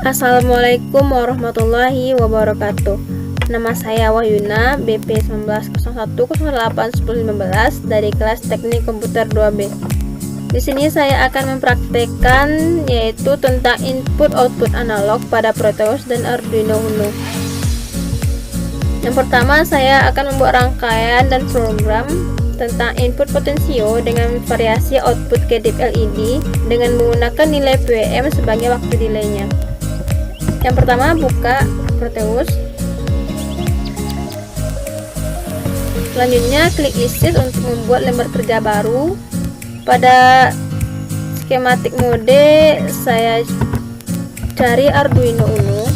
Assalamualaikum warahmatullahi wabarakatuh. Nama saya Wahyuna, BP 1901081015 dari kelas Teknik Komputer 2B. Di sini saya akan mempraktekkan yaitu tentang input output analog pada Proteus dan Arduino Uno. Yang pertama, saya akan membuat rangkaian dan program tentang input potensio dengan variasi output kedip LED dengan menggunakan nilai PWM sebagai waktu delaynya. Yang pertama, buka Proteus. Selanjutnya klik Issues untuk membuat lembar kerja baru. Pada skematik mode saya cari Arduino Uno,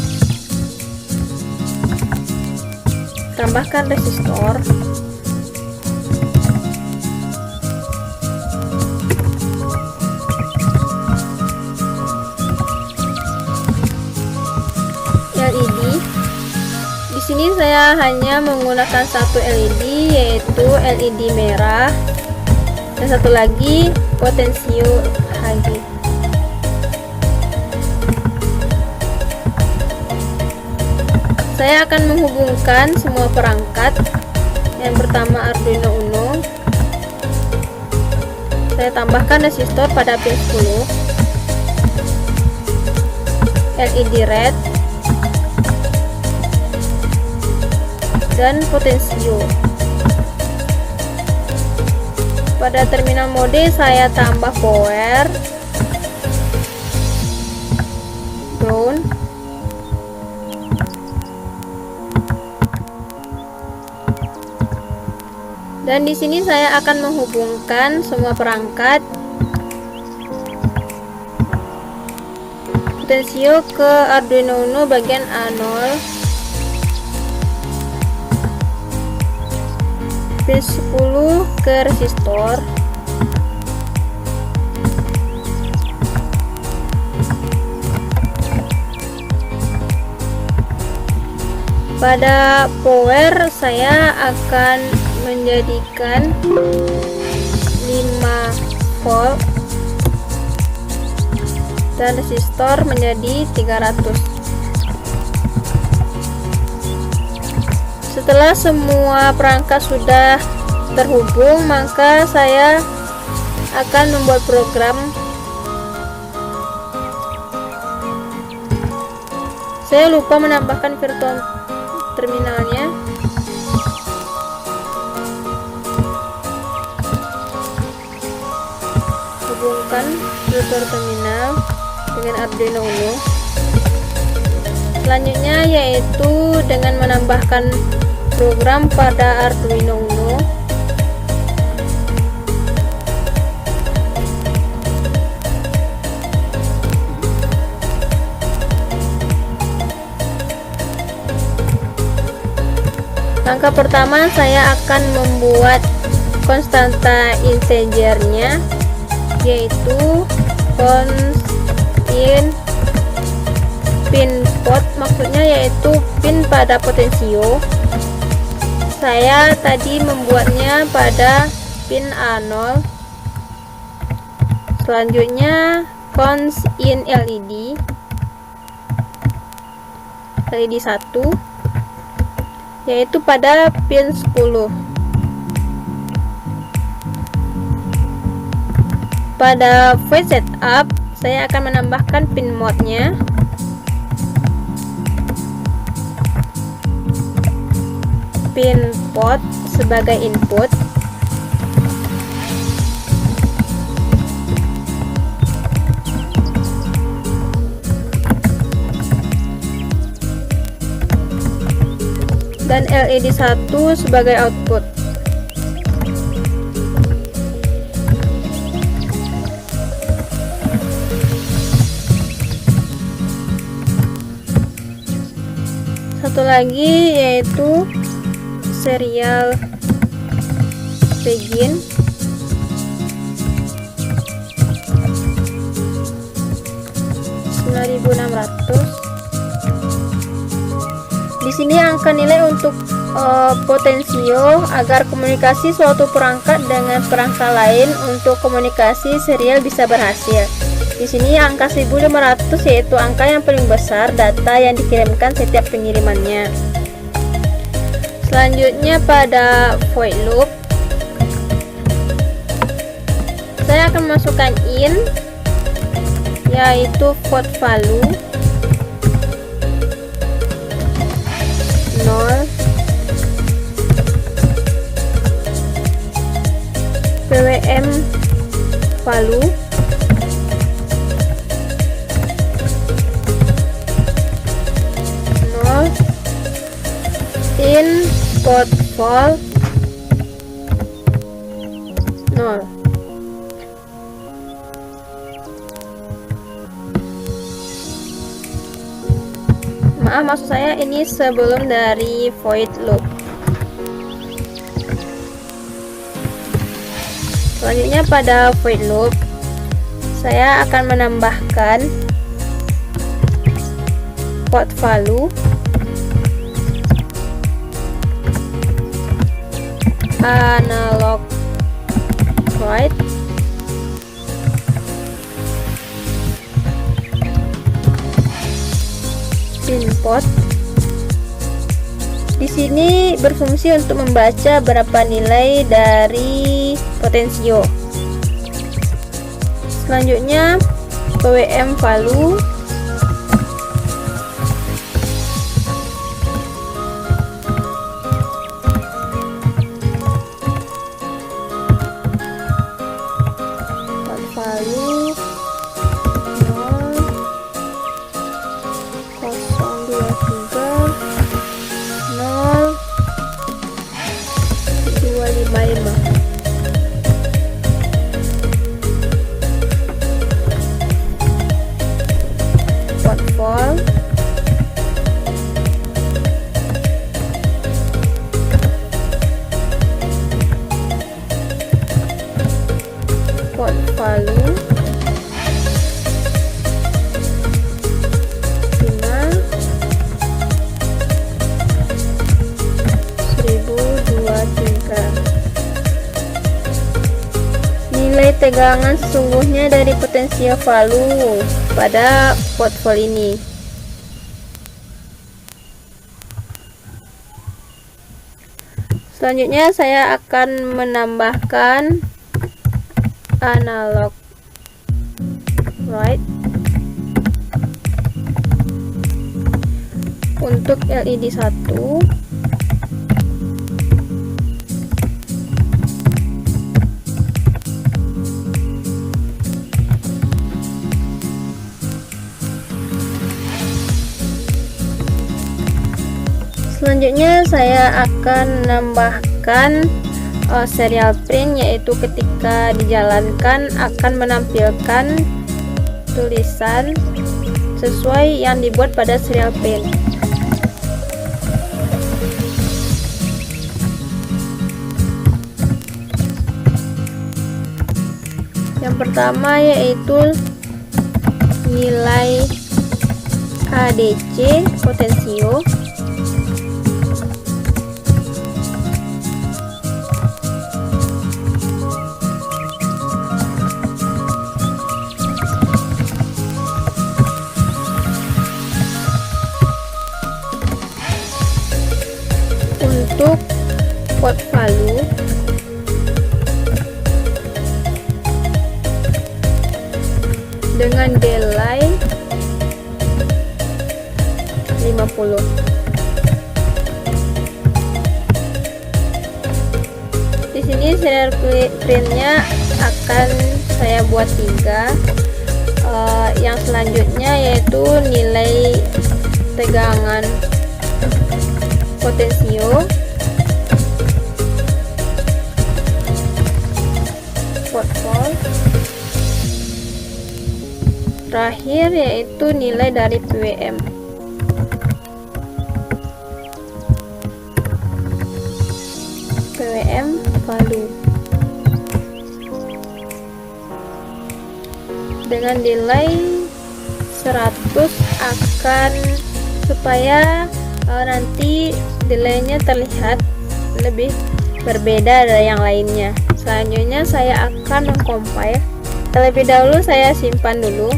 tambahkan resistor, LED. Di sini saya hanya menggunakan satu LED, yaitu LED merah, dan satu lagi potensio HG. Saya akan menghubungkan semua perangkat. Yang pertama Arduino Uno, saya tambahkan resistor pada pin 10, LED red, dan potensio. Pada terminal mode saya tambah power, ground, dan di sini saya akan menghubungkan semua perangkat potensio ke Arduino Uno bagian A0, pin 10 ke resistor, pada power saya akan menjadikan 5 volt dan resistor menjadi 300. Setelah semua perangkat sudah terhubung, maka saya akan membuat program. Saya lupa menambahkan virtual terminalnya. Hubungkan virtual terminal dengan Arduino Uno. Selanjutnya yaitu dengan menambahkan program pada Arduino Uno. Langkah pertama, saya akan membuat konstanta integernya, yaitu const in pin pot, maksudnya yaitu pin pada potensio. Saya tadi membuatnya pada pin A0. Selanjutnya const in LED 1, yaitu pada pin 10. Pada void setup saya akan menambahkan pin mode-nya, pin pot sebagai input, dan LED 1 sebagai output. Satu lagi yaitu serial begin, Di sini angka nilai untuk potensio agar komunikasi suatu perangkat dengan perangkat lain untuk komunikasi serial bisa berhasil. Di sini angka 1500 yaitu angka yang paling besar data yang dikirimkan setiap pengirimannya. Selanjutnya pada void loop, saya akan masukkan in yaitu port value 0, pwm value 0, in port vol 0. Maaf, maksud saya ini sebelum dari void loop. Selanjutnya pada void loop, saya akan menambahkan port value analog write input. Di sini berfungsi untuk membaca berapa nilai dari potensio. Selanjutnya pwm value value 0,023,0,255. Port vol port value 1023. Nilai tegangan sesungguhnya dari potensial value pada port vol ini. Selanjutnya saya akan menambahkan analog write untuk LED 1. Selanjutnya saya akan menambahkan serial print, yaitu ketika dijalankan akan menampilkan tulisan sesuai yang dibuat pada serial print. Yang pertama yaitu nilai ADC potensio. Untuk port value dengan delay 50. Di sini serial printnya akan saya buat 3. Yang selanjutnya yaitu nilai tegangan potensio, port vol, terakhir yaitu nilai dari pwm. pwm value dengan delay 100 akan supaya nanti delaynya terlihat lebih berbeda dari yang lainnya. Selanjutnya saya akan mengcompile Terlebih dahulu saya simpan dulu.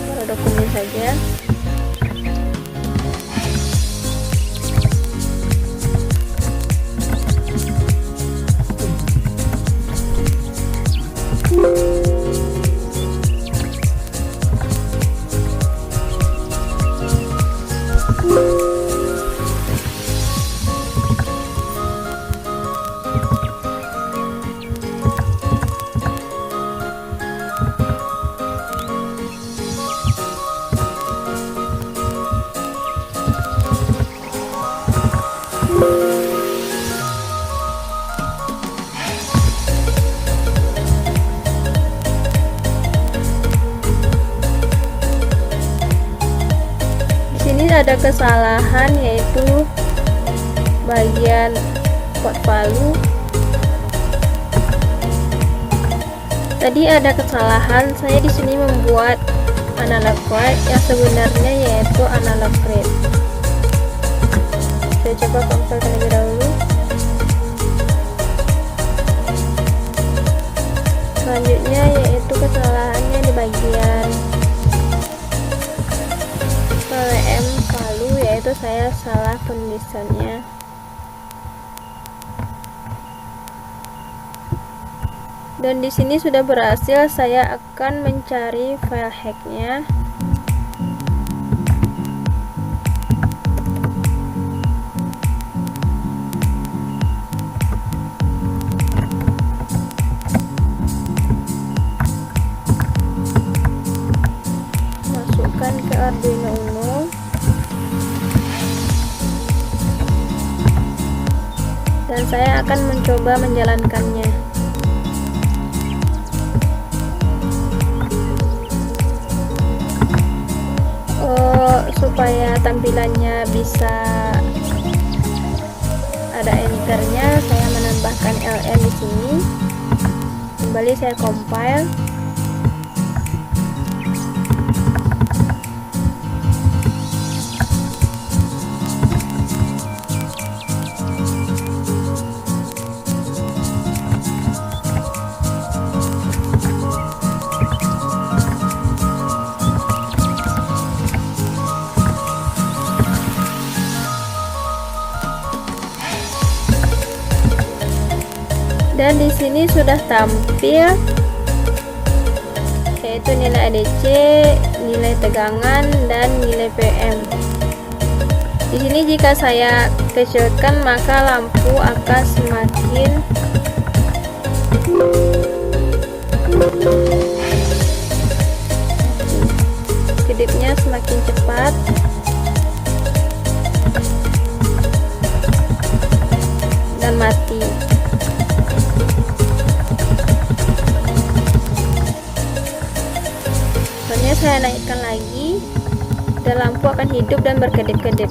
Taruh dokumen saja. Ada kesalahan, yaitu bagian pot palu. Tadi ada kesalahan, saya di sini membuat analog write yang sebenarnya yaitu analog read. Saya coba compile terlebih dahulu. Selanjutnya yaitu kesalahannya di bagian PWM palu, yaitu saya salah penulisannya. Dan di sini sudah berhasil. Saya akan mencari file hacknya. Masukkan ke Arduino Uno. Dan saya akan mencoba menjalankannya. Supaya tampilannya bisa ada enternya, saya menambahkan ln di sini. Kembali saya compile. Dan di sini sudah tampil yaitu nilai ADC, nilai tegangan, dan nilai PM. Di sini jika saya kecilkan maka lampu akan semakin kedipnya semakin cepat. Dan mati. Selanjutnya saya naikkan lagi dan lampu akan hidup dan berkedip-kedip.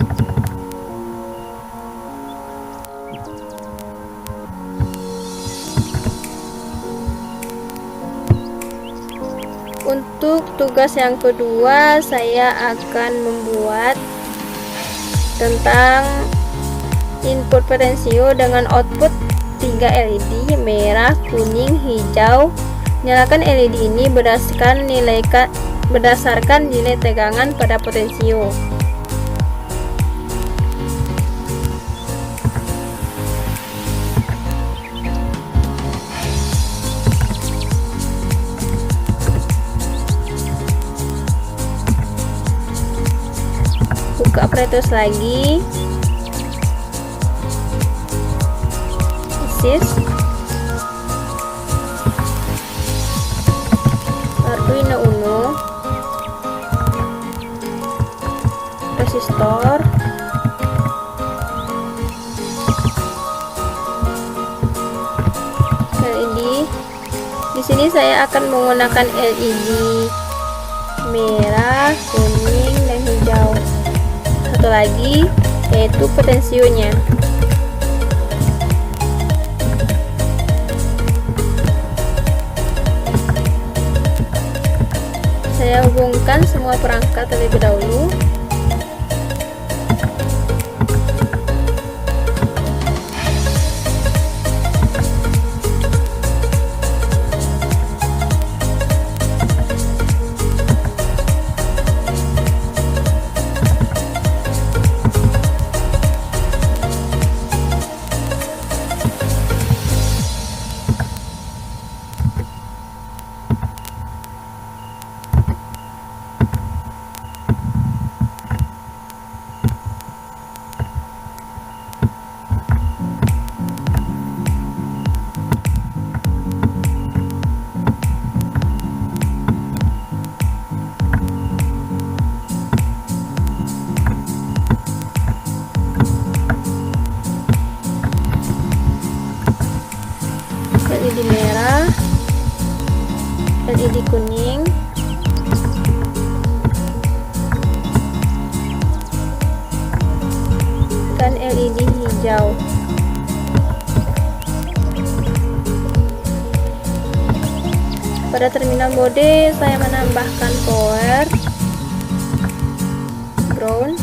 Untuk tugas yang kedua, saya akan membuat tentang input potensio dengan output 3 LED merah, kuning, hijau. Nyalakan LED ini berdasarkan nilai tegangan pada potensio. Buka FreeTools lagi. Arduino Uno, resistor, LED. Di sini saya akan menggunakan LED merah, kuning, dan hijau. Satu lagi yaitu potensionya. Saya hubungkan semua perangkat terlebih dahulu. kuning, dan LED hijau. Pada terminal mode saya menambahkan power, ground,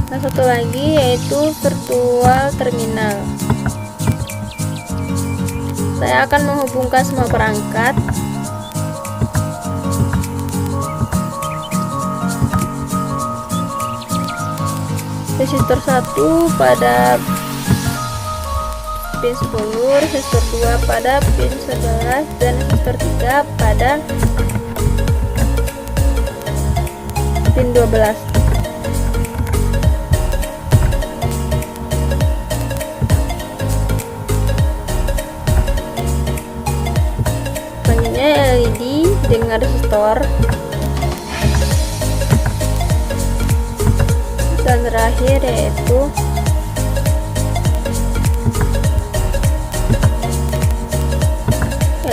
dan satu lagi yaitu virtual terminal. Saya akan menghubungkan semua perangkat. Resistor 1 pada pin 10, resistor 2 pada pin 11, dan resistor 3 pada pin 12. Selanjutnya LED dengan resistor, dan terakhir yaitu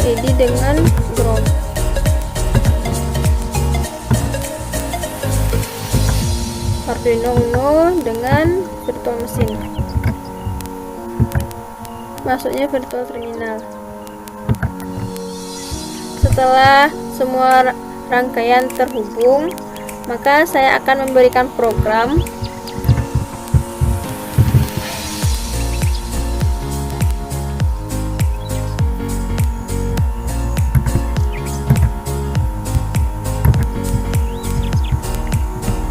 LED dengan ground. Arduino Uno dengan virtual mesin, masuknya virtual terminal. Setelah semua rangkaian terhubung, maka saya akan memberikan program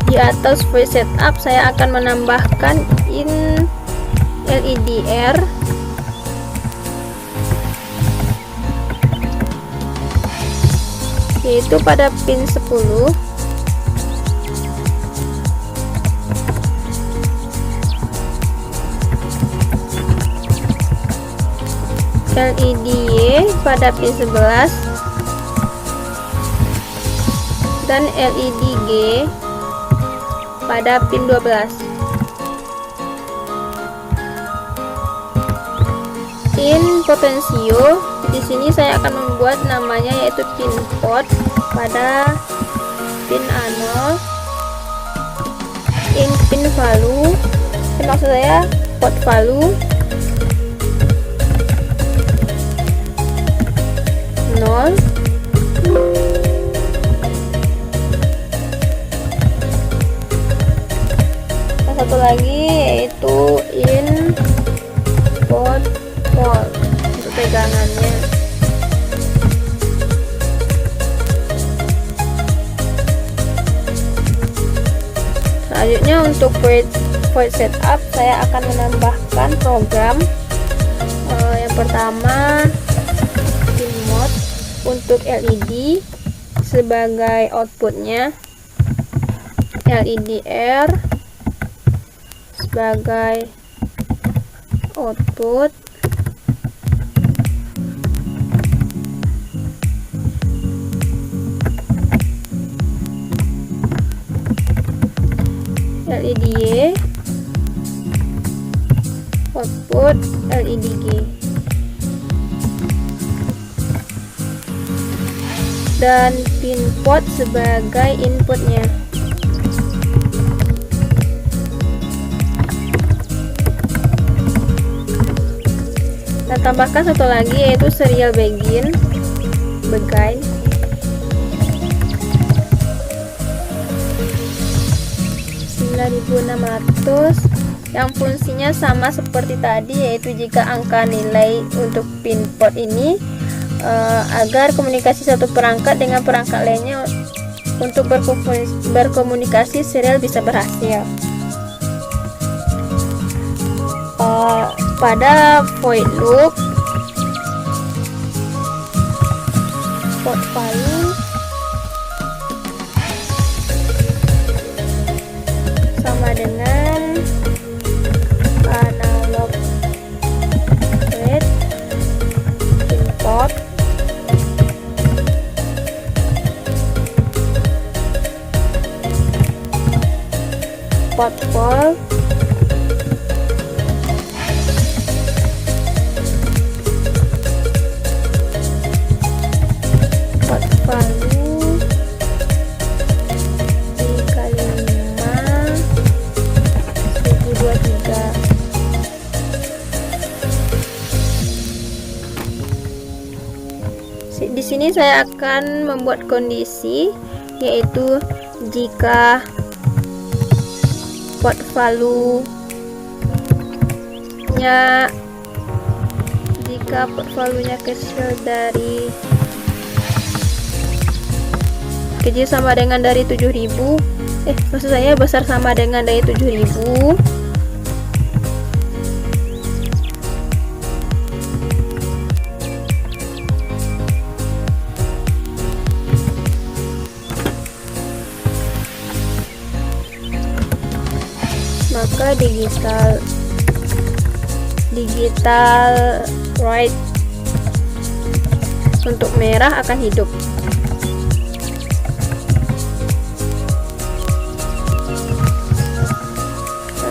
di atas voice setup. Saya akan menambahkan in LEDR, yaitu pada pin 10, LED pada pin 11, dan LED G pada pin 12. Pin potensio, di sini saya akan membuat namanya yaitu pin pot pada pin A0. In pin value, maksud saya pot value 0. Satu lagi yaitu in pot volt untuk pegangannya. Selanjutnya untuk void setup saya akan menambahkan program. Yang pertama pin mode untuk LED sebagai outputnya, LEDR sebagai output, LED Y output, LED G, dan pin pot sebagai inputnya. Kita tambahkan satu lagi yaitu serial begin 9600 yang fungsinya sama seperti tadi, yaitu jika angka nilai untuk pin pot ini agar komunikasi satu perangkat dengan perangkat lainnya untuk berkomunikasi serial bisa berhasil. Pada void loop, pot value sama dengan analog rate input pot volt sini saya akan membuat kondisi, yaitu jika port value-nya kecil sama dengan dari 7000, maksud saya besar sama dengan dari 7000, maka digital write untuk merah akan hidup.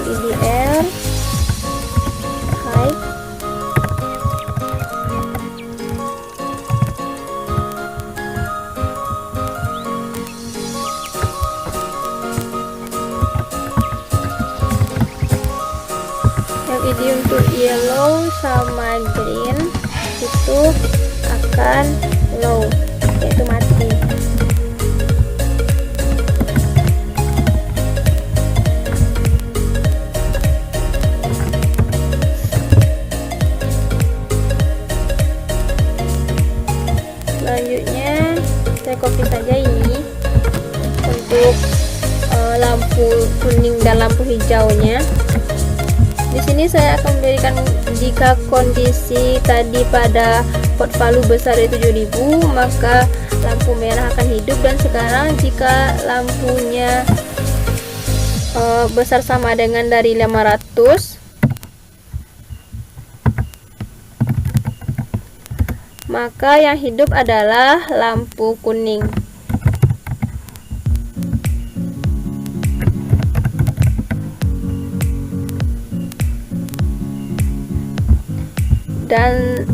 LEDR high, LED untuk yellow sama green itu akan low, yaitu mati. Selanjutnya saya copy saja ini untuk lampu kuning dan lampu hijaunya. Di sini saya akan memberikan jika kondisi tadi pada port value besar dari 7000, maka lampu merah akan hidup, dan sekarang jika lampunya besar sama dengan dari 500, maka yang hidup adalah lampu kuning. Dan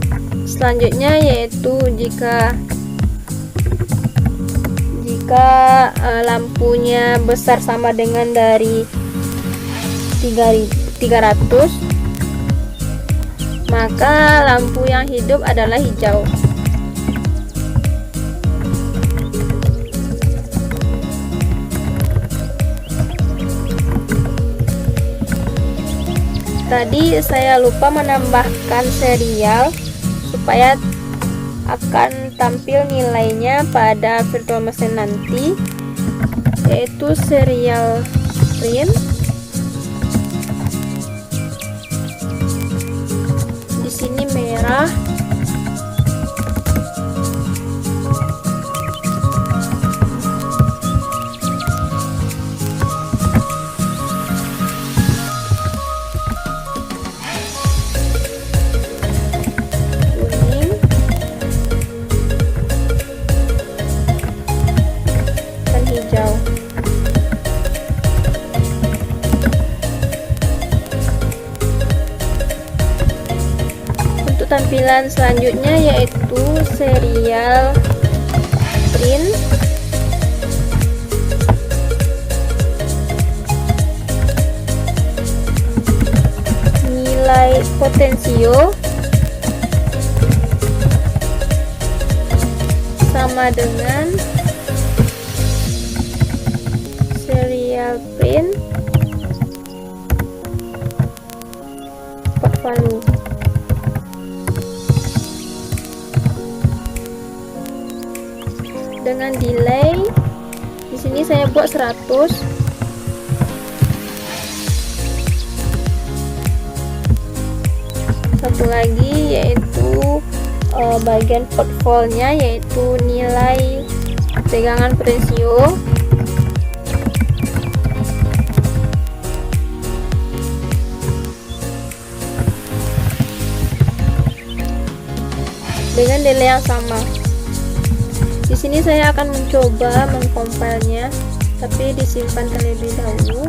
selanjutnya yaitu jika lampunya besar sama dengan dari 300, maka lampu yang hidup adalah hijau. Tadi saya lupa menambahkan serial supaya akan tampil nilainya pada virtual machine nanti, yaitu serial print. Di sini merah, tampilan selanjutnya yaitu serial print. Nilai potensio sama dengan serial print port value. Dengan delay di sini saya buat 100. Satu lagi yaitu bagian portfolio-nya, yaitu nilai tegangan potensio. Dengan delay yang sama. Di sini saya akan mencoba mengcompile-nya, tapi disimpan terlebih dahulu.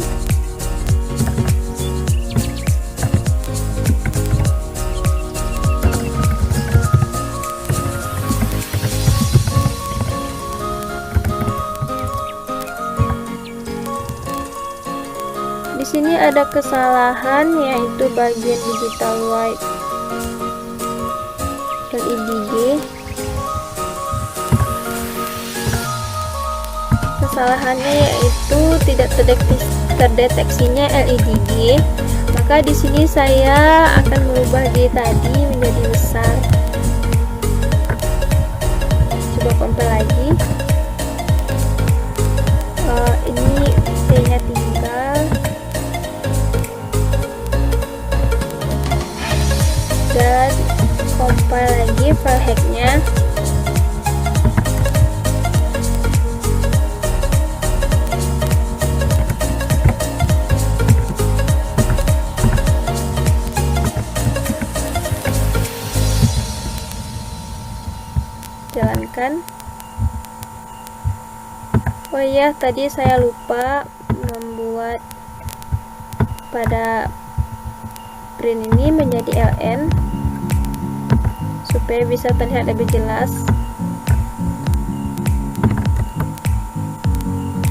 Di sini ada kesalahan, yaitu bagian digital white LEDG. kesalahannya yaitu tidak terdeteksinya LED. Maka di sini saya akan merubah G tadi menjadi besar. Coba compare lagi. Ini T-nya tinggal, dan compile lagi file hacknya. Jalankan. Oh iya, tadi saya lupa membuat pada print ini menjadi LN supaya bisa terlihat lebih jelas.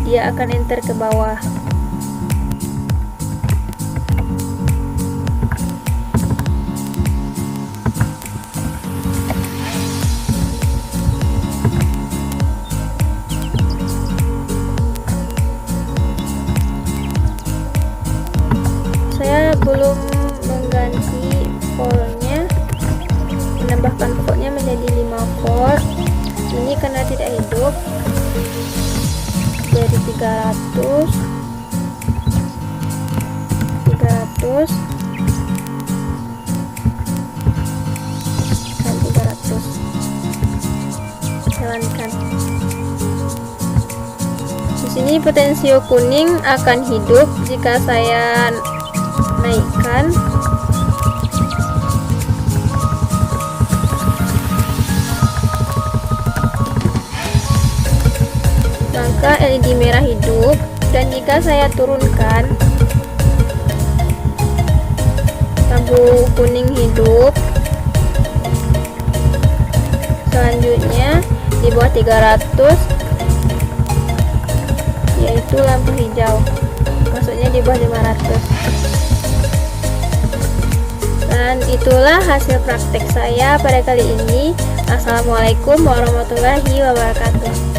Dia akan enter ke bawah. Saya belum mengganti voltnya, menambahkan voltnya menjadi 5 volt. Ini karena tidak hidup, dari 300 dan 300. Jalankan. Di sini potensio kuning akan hidup jika saya naikkan. Maka LED merah hidup, dan jika saya turunkan, lampu kuning hidup. Selanjutnya di bawah 300 yaitu lampu hijau, maksudnya di bawah 500. Dan itulah hasil praktek saya pada kali ini. Assalamualaikum warahmatullahi wabarakatuh.